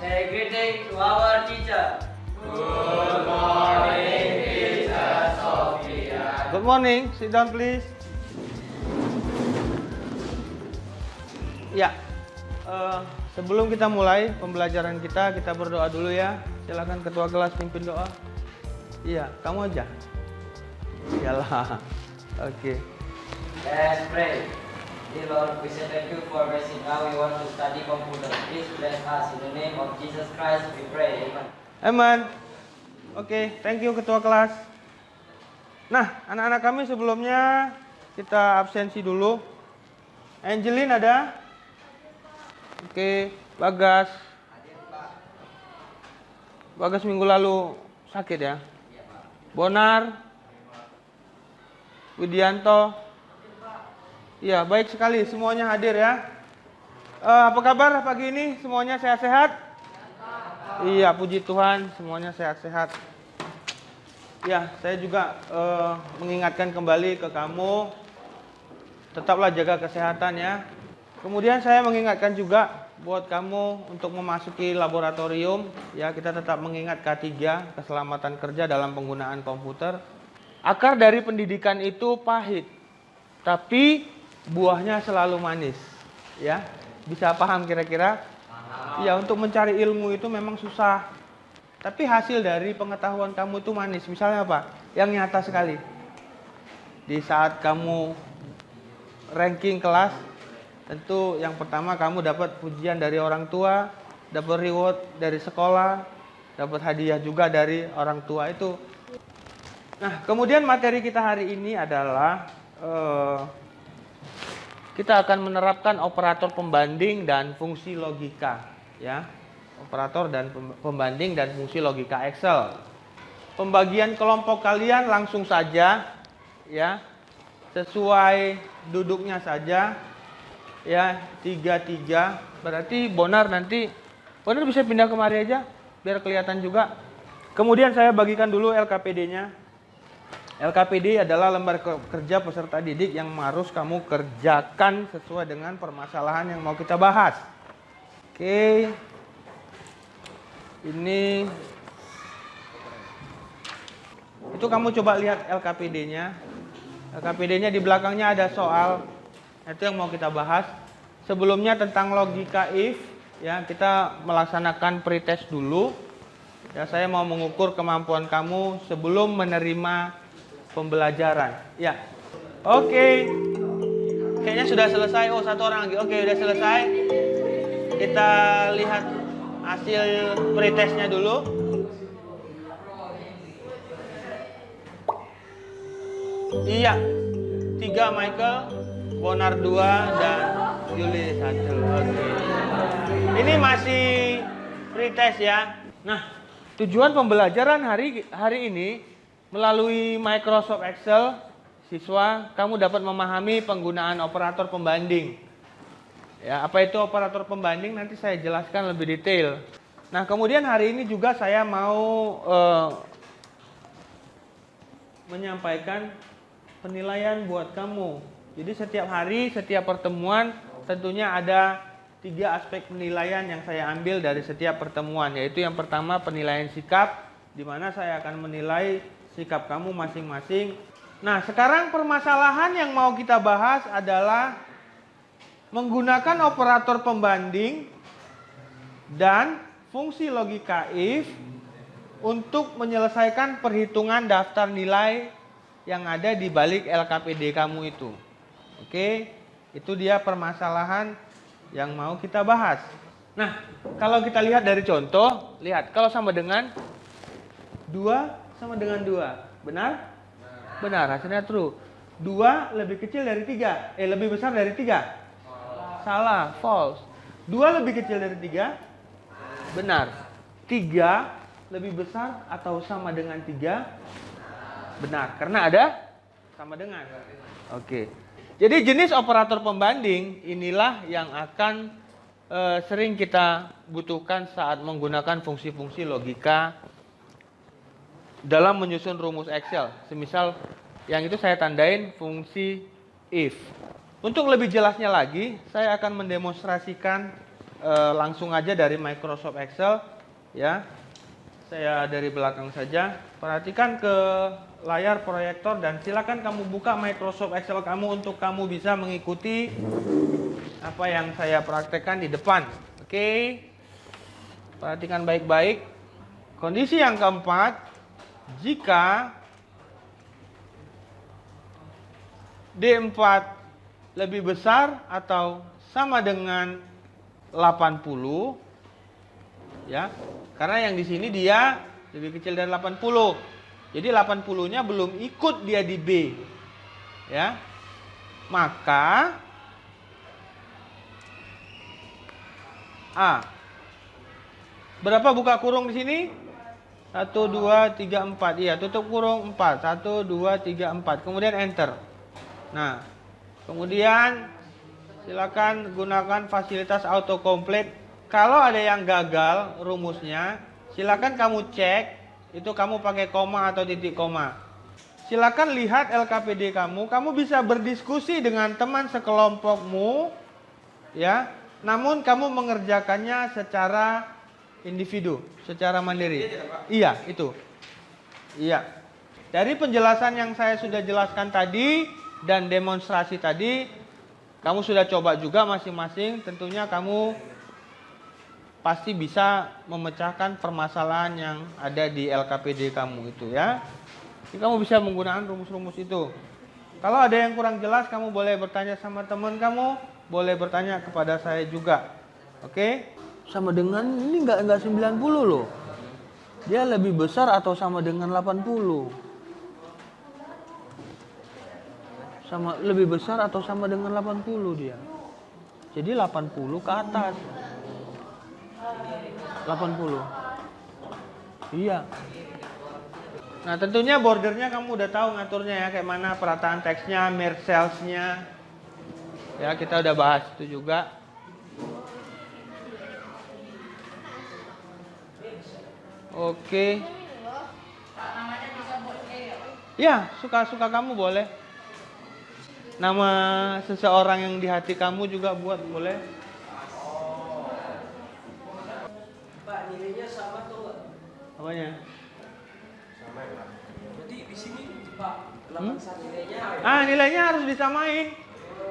A greeting to our teacher. Good morning, teacher Sophia. Good morning. Sit down, please. Ya, sebelum kita mulai pembelajaran kita berdoa dulu ya. Silakan ketua kelas pimpin doa. Iya, kamu aja. Iyalah. Oke. Let's pray. Dear Lord, we say thank you for blessing now we want to study computer. Please bless us in the name of Jesus Christ. We pray. Amen. Aman. Oke, thank you ketua kelas. Nah, anak-anak kami sebelumnya kita absensi dulu. Angelin ada? Oke, Bagas. Bagas minggu lalu sakit ya? Bonar. Widianto. Iya, baik sekali semuanya hadir ya. Apa kabar pagi ini? Semuanya sehat-sehat? Iya, puji Tuhan, semuanya sehat-sehat. Ya, saya juga mengingatkan kembali ke kamu, tetaplah jaga kesehatan ya. Kemudian saya mengingatkan juga buat kamu untuk memasuki laboratorium, ya kita tetap mengingat K3, keselamatan kerja dalam penggunaan komputer. Akar dari pendidikan itu pahit, tapi buahnya selalu manis, ya. Bisa paham kira-kira? Ya, untuk mencari ilmu itu memang susah. Tapi hasil dari pengetahuan kamu itu manis. Misalnya apa? Yang nyata sekali. Di saat kamu ranking kelas, tentu yang pertama kamu dapat pujian dari orang tua, dapat reward dari sekolah, dapat hadiah juga dari orang tua itu. Nah, kemudian materi kita hari ini adalah kita akan menerapkan operator pembanding dan fungsi logika, ya. Operator dan pembanding dan fungsi logika Excel. Pembagian kelompok kalian langsung saja, ya. Sesuai duduknya saja. Ya, 3-3. Berarti Bonar bisa pindah kemari aja biar kelihatan juga. Kemudian saya bagikan dulu LKPD-nya. LKPD adalah lembar kerja peserta didik yang harus kamu kerjakan sesuai dengan permasalahan yang mau kita bahas. Oke. Ini itu kamu coba lihat LKPD-nya. LKPD-nya di belakangnya ada soal. Itu yang mau kita bahas. Sebelumnya tentang logika if, ya, kita melaksanakan pretest dulu. Ya, saya mau mengukur kemampuan kamu sebelum menerima pembelajaran. Ya. Oke. Kayaknya sudah selesai. Oh, satu orang lagi. Oke, sudah selesai. Kita lihat hasil pretestnya dulu. Iya. 3 Michael, Bonar 2 dan Yuli 1. Oke. Ini masih pretest ya. Nah, tujuan pembelajaran hari ini melalui Microsoft Excel, siswa kamu dapat memahami penggunaan operator pembanding. Ya, apa itu operator pembanding nanti saya jelaskan lebih detail. Nah, kemudian hari ini juga saya mau menyampaikan penilaian buat kamu. Jadi setiap hari, setiap pertemuan tentunya ada 3 aspek penilaian yang saya ambil dari setiap pertemuan, yaitu yang pertama penilaian sikap, di mana saya akan menilai sikap kamu masing-masing. Nah, sekarang permasalahan yang mau kita bahas adalah menggunakan operator pembanding dan fungsi logika if untuk menyelesaikan perhitungan daftar nilai yang ada di balik LKPD kamu itu. Oke, itu dia permasalahan yang mau kita bahas. Nah, kalau kita lihat dari contoh, lihat kalau sama dengan 2 sama dengan 2. Benar? Benar, hasilnya true. 2 lebih kecil dari 3. Lebih besar dari 3. Salah, false. 2 lebih kecil dari 3. Benar. 3 lebih besar atau sama dengan 3. Benar, karena ada sama dengan. Oke. Jadi jenis operator pembanding inilah yang akan sering kita butuhkan saat menggunakan fungsi-fungsi logika dalam menyusun rumus Excel. Semisal yang itu saya tandain fungsi if. Untuk lebih jelasnya lagi, saya akan mendemonstrasikan langsung aja dari Microsoft Excel ya. Saya dari belakang saja. Perhatikan ke layar proyektor dan silakan kamu buka Microsoft Excel kamu untuk kamu bisa mengikuti apa yang saya praktekkan di depan. Oke. Perhatikan baik-baik. Kondisi yang keempat, jika D4 lebih besar atau sama dengan 80 ya. Karena yang di sini dia lebih kecil dari 80. Jadi 80-nya belum ikut dia di B. Ya. Maka A. Berapa buka kurung di sini? 1 2 3 4. Iya, tutup kurung 4. 1 2 3 4. Kemudian enter. Nah, kemudian silakan gunakan fasilitas autocomplete. Kalau ada yang gagal rumusnya, silakan kamu cek, itu kamu pakai koma atau titik koma. Silakan lihat LKPD kamu bisa berdiskusi dengan teman sekelompokmu, ya. Namun kamu mengerjakannya secara individu, secara mandiri. Iya, itu. Iya. Dari penjelasan yang saya sudah jelaskan tadi dan demonstrasi tadi, kamu sudah coba juga masing-masing, tentunya kamu pasti bisa memecahkan permasalahan yang ada di LKPD kamu itu ya. Jadi kamu bisa menggunakan rumus-rumus itu. Kalau ada yang kurang jelas, kamu boleh bertanya sama teman kamu, boleh bertanya kepada saya juga. Oke? Sama dengan ini enggak 90 loh. Dia lebih besar atau sama dengan 80? Sama lebih besar atau sama dengan 80 dia. Jadi 80 ke atas. 80. Iya. Nah, tentunya bordernya kamu udah tahu ngaturnya ya, kayak mana perataan teksnya, merge cellsnya. Ya, kita udah bahas itu juga. Oke. Ya, suka-suka kamu boleh. Nama seseorang yang di hati kamu juga buat boleh. Pak, nilainya sama tuh nggak? Apanya? Sama ya, Pak. Jadi di sini Pak, 81 nilainya. Nilainya harus disamain.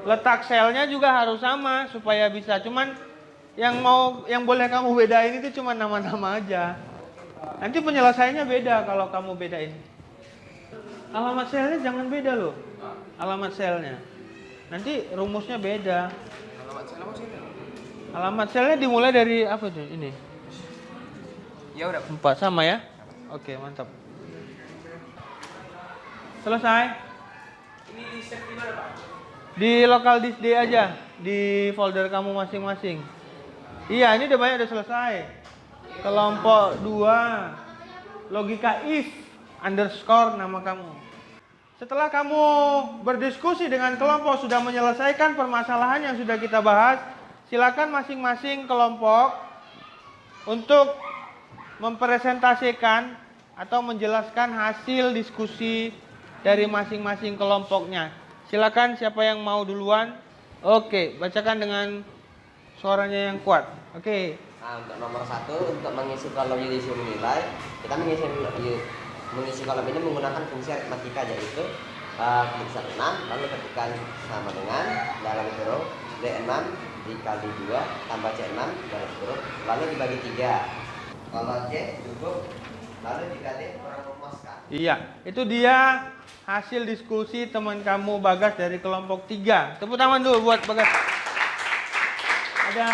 Letak selnya juga harus sama supaya bisa. Cuman yang boleh kamu bedain itu cuma nama-nama aja. Nanti penyelesaiannya beda kalau kamu bedain. Alamat selnya jangan beda loh. Alamat selnya. Nanti rumusnya beda. Alamat saya apa sih? Alamat selnya dimulai dari apa tuh? Ini. Ya udah. 4 sama ya? Oke, mantap. Selesai? Ini di save di mana, Pak? Di local disk D aja, di folder kamu masing-masing. Iya, ini udah banyak, udah selesai. Kelompok 2, logika if underscore nama kamu. Setelah kamu berdiskusi dengan kelompok sudah menyelesaikan permasalahan yang sudah kita bahas, silakan masing-masing kelompok untuk mempresentasikan atau menjelaskan hasil diskusi dari masing-masing kelompoknya. Silakan siapa yang mau duluan. Oke, bacakan dengan suaranya yang kuat. Oke. Nah, untuk nomor 1, untuk mengisi kolom yang disuruh nilai, kita mengisi kolom ini menggunakan fungsi aritmatika, yaitu klik 6, lalu ketikkan sama dengan dalam kurung D6 dikali 2 tambah C6 dalam kurung, lalu dibagi 3. Kalau C cukup, lalu jika D kurang memuaskan. Iya, itu dia hasil diskusi teman kamu Bagas dari kelompok 3. Tepuk tangan dulu buat Bagas. Ada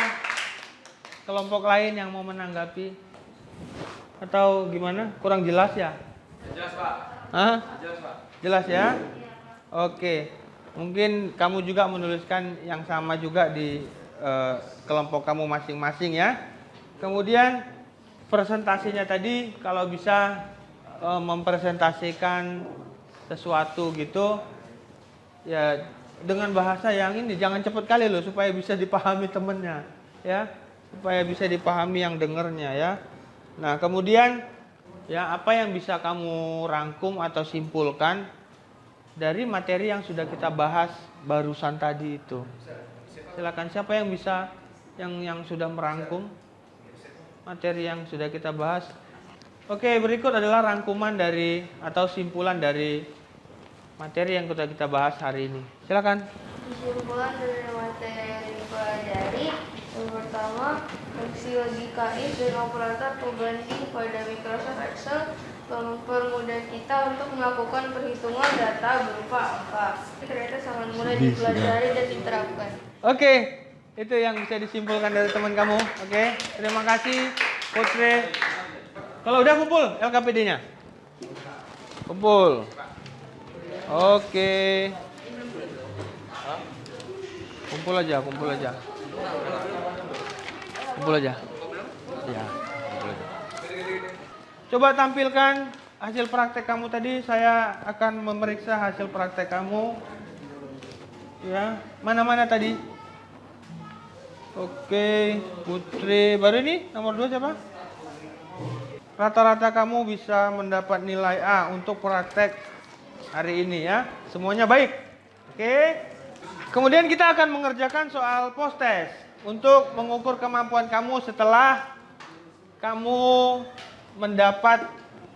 kelompok lain yang mau menanggapi? Atau gimana? Kurang jelas ya? Jelas, Pak. Hah? Jelas, Pak. Jelas ya? Oke. Mungkin kamu juga menuliskan yang sama juga di kelompok kamu masing-masing ya. Kemudian presentasinya tadi kalau bisa mempresentasikan sesuatu gitu ya dengan bahasa yang ini, jangan cepet kali loh supaya bisa dipahami temennya ya, supaya bisa dipahami yang dengernya ya. Nah, kemudian ya apa yang bisa kamu rangkum atau simpulkan dari materi yang sudah kita bahas barusan tadi itu. Silakan, siapa yang bisa yang sudah merangkum materi yang sudah kita bahas. Oke, berikut adalah rangkuman dari atau simpulan dari materi yang sudah kita bahas hari ini. Silakan. Kesimpulan dari materi yang dipelajari, yang pertama, fungsi logika if dan operator pembanding pada Microsoft Excel mempermudah kita untuk melakukan perhitungan data berupa angka. Ini ternyata sangat mudah dipelajari dan diterapkan. Oke, itu yang bisa disimpulkan dari teman kamu. Oke, terima kasih Putri. Kalau udah kumpul LKPD-nya? Kumpul. Oke. Kumpul aja. Kumpul aja. Ya, kumpul aja. Coba tampilkan hasil praktek kamu tadi. Saya akan memeriksa hasil praktek kamu. Ya, mana-mana tadi? Oke, Putri. Baru ini nomor 2 siapa? Rata-rata kamu bisa mendapat nilai A untuk praktek hari ini ya. Semuanya baik. Oke. Kemudian kita akan mengerjakan soal post test untuk mengukur kemampuan kamu setelah kamu mendapat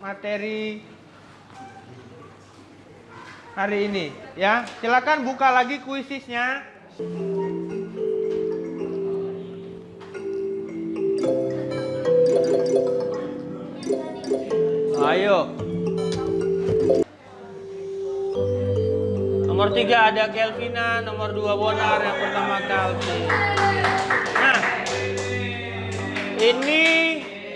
materi hari ini ya. Silakan buka lagi kuisisnya. Ayo. Nomor 3 ada Kelvina, nomor 2 Bonar, yang pertama Calvin. Nah, ini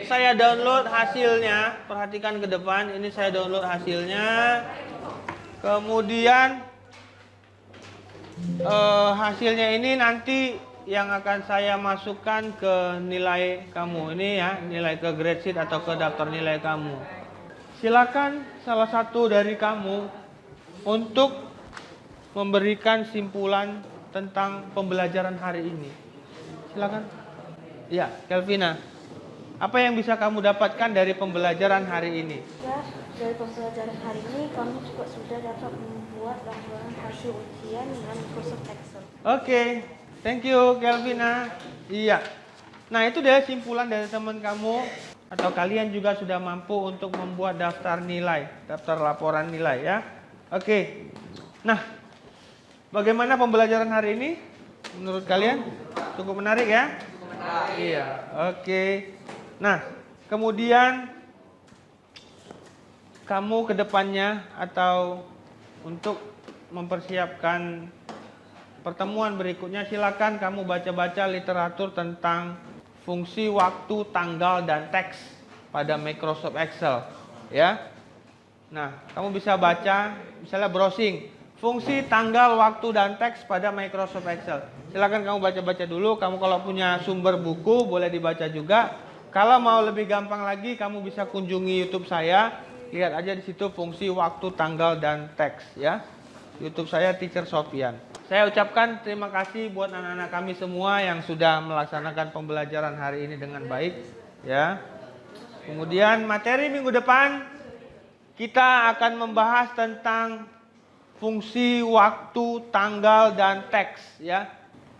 saya download hasilnya. Perhatikan ke depan, ini saya download hasilnya. Kemudian hasilnya ini nanti yang akan saya masukkan ke nilai kamu. Ini ya, nilai ke grade sheet atau ke daftar nilai kamu. Silakan salah satu dari kamu untuk memberikan simpulan tentang pembelajaran hari ini. Silakan. Ya, Kelvina. Apa yang bisa kamu dapatkan dari pembelajaran hari ini? Ya, dari pembelajaran hari ini kami juga sudah dapat membuat laporan hasil ujian dengan Microsoft Excel. Oke, thank you Kelvina. Iya. Nah, itu dia simpulan dari teman kamu. Atau kalian juga sudah mampu untuk membuat daftar nilai, daftar laporan nilai ya. Oke. Nah, bagaimana pembelajaran hari ini? Menurut kalian cukup menarik ya? Iya. Oke. Nah, kemudian kamu ke depannya atau untuk mempersiapkan pertemuan berikutnya, silakan kamu baca-baca literatur tentang fungsi waktu, tanggal, dan teks pada Microsoft Excel ya. Nah, kamu bisa baca, misalnya browsing fungsi, tanggal, waktu, dan teks pada Microsoft Excel. Silakan kamu baca-baca dulu. Kamu kalau punya sumber buku boleh dibaca juga. Kalau mau lebih gampang lagi, kamu bisa kunjungi YouTube saya. Lihat aja di situ fungsi waktu, tanggal, dan teks ya. YouTube saya Teacher Sofian. Saya ucapkan terima kasih buat anak-anak kami semua yang sudah melaksanakan pembelajaran hari ini dengan baik ya. Kemudian materi minggu depan kita akan membahas tentang fungsi waktu, tanggal, dan teks ya.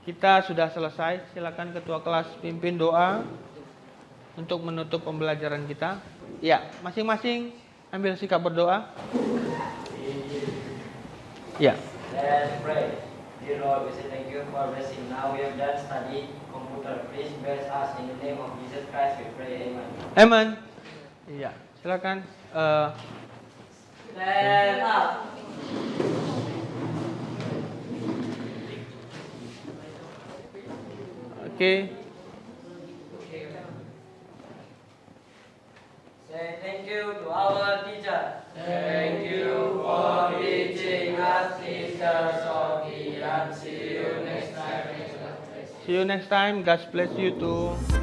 Kita sudah selesai. Silakan ketua kelas pimpin doa untuk menutup pembelajaran kita. Ya, masing-masing ambil sikap berdoa. Ya. Let's pray. Dear Lord, we say thank you for blessing. Now we have done study computer. Please bless us in the name of Jesus Christ. We pray. Amen. Amen. Iya, silakan. Stand up. Oke. Say thank you to our teacher. Thank you for teaching us, Teacher Sofian. See you next time. See you next time. God bless you too.